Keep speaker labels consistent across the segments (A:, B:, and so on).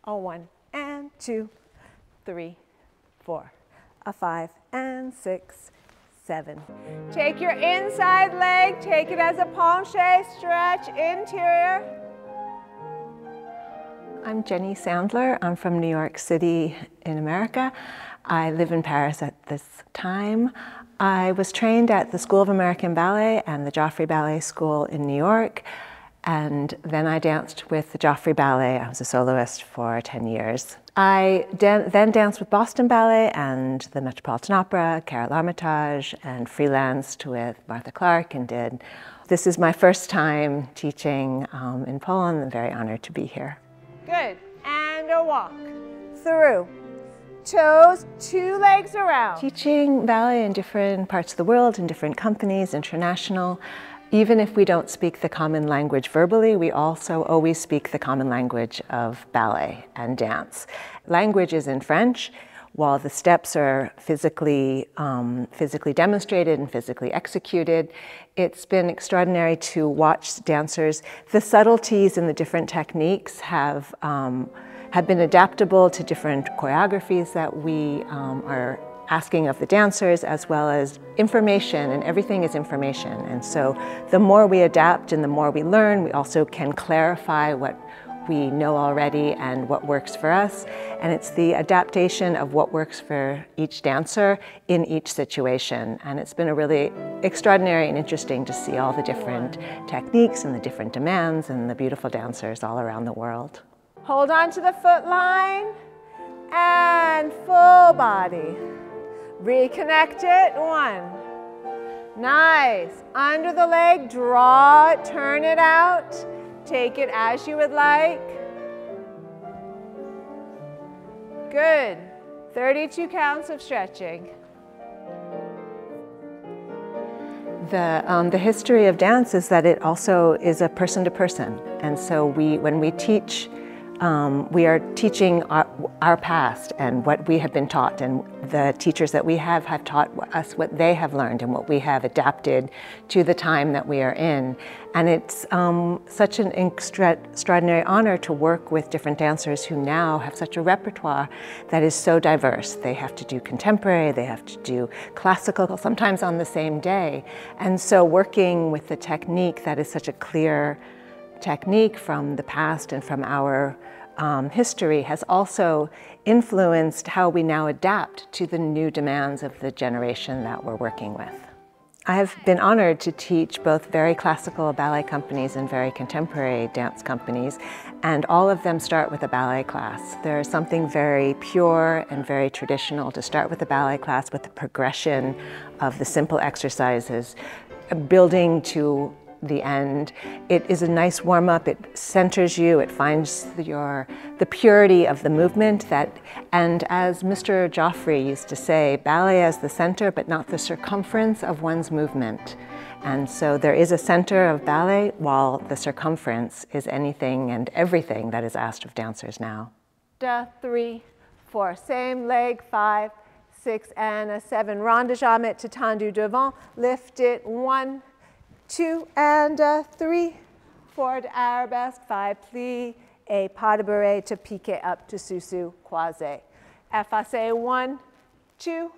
A: A 1 and 2, 3, 4, a 5 and 6, 7. Take your inside leg, take it as a penché, stretch interior. I'm Jenny Sandler. I'm from New York City in America. I live in Paris at this time. I was trained at the School of American Ballet and the Joffrey Ballet School in New York. And then I danced with the Joffrey Ballet. I was a soloist for 10 years. I then danced with Boston Ballet and the Metropolitan Opera, Carol Armitage, and freelanced with Martha Clark and did. This is my first time teaching in Poland. I'm very honored to be here. Good, and a walk through. Toes, 2 legs around. Teaching ballet in different parts of the world, in different companies, international. Even if we don't speak the common language verbally, we also always speak the common language of ballet and dance. Language is in French, while the steps are physically demonstrated and physically executed. It's been extraordinary to watch dancers. The subtleties in the different techniques have been adaptable to different choreographies that we are asking of the dancers, as well as information, and everything is information. And so the more we adapt and the more we learn, we also can clarify what we know already and what works for us. And it's the adaptation of what works for each dancer in each situation. And it's been a really extraordinary and interesting to see all the different techniques and the different demands and the beautiful dancers all around the world. Hold on to the foot line and full body. Reconnect it, 1. Nice. Under the leg, draw it, turn it out. Take it as you would like. Good. 32 counts of stretching. The history of dance is that it also is a person to person. And so when we teach, we are teaching our past and what we have been taught, and the teachers that we have taught us what they have learned and what we have adapted to the time that we are in. And it's such an extraordinary honor to work with different dancers who now have such a repertoire that is so diverse. They have to do contemporary, they have to do classical, sometimes on the same day. And so working with the technique that is such a clear technique from the past and from our history has also influenced how we now adapt to the new demands of the generation that we're working with. I have been honored to teach both very classical ballet companies and very contemporary dance companies, and all of them start with a ballet class. There's something very pure and very traditional to start with a ballet class with the progression of the simple exercises, building to the end. It is a nice warm-up, it centers you, it finds the purity of the movement and as Mr. Joffrey used to say, ballet as the center but not the circumference of one's movement. And so there is a center of ballet while the circumference is anything and everything that is asked of dancers now. 3, 4, same leg, 5, 6 and a 7. Rond de jambe to tendu devant, lift it, 1, 2 and 3, forward arabesque, 5 plie, a pas de bourrée to piqué up to sous-sus croisé. Effacé, 1, 2,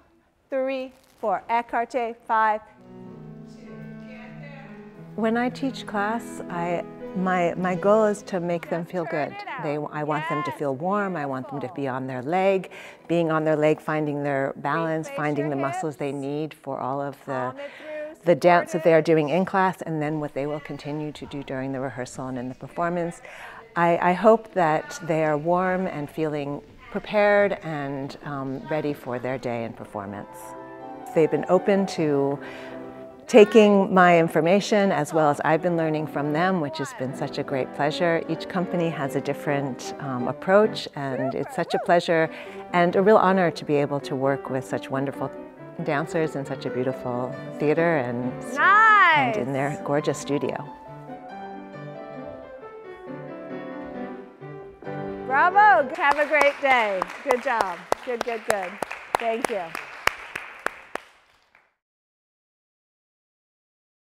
A: 3, 4, écarté, 5, 2, When I teach class, my goal is to make them feel good. I want them to feel warm, I want them to be on their leg, being on their leg, finding their balance, finding the muscles they need for all of the dance that they are doing in class, and then what they will continue to do during the rehearsal and in the performance. I hope that they are warm and feeling prepared and ready for their day and performance. They've been open to taking my information as well as I've been learning from them, which has been such a great pleasure. Each company has a different approach, and it's such a pleasure and a real honor to be able to work with such wonderful dancers in such a beautiful theater and in their gorgeous studio. Bravo! Have a great day. Good job. Good, good, good. Thank you.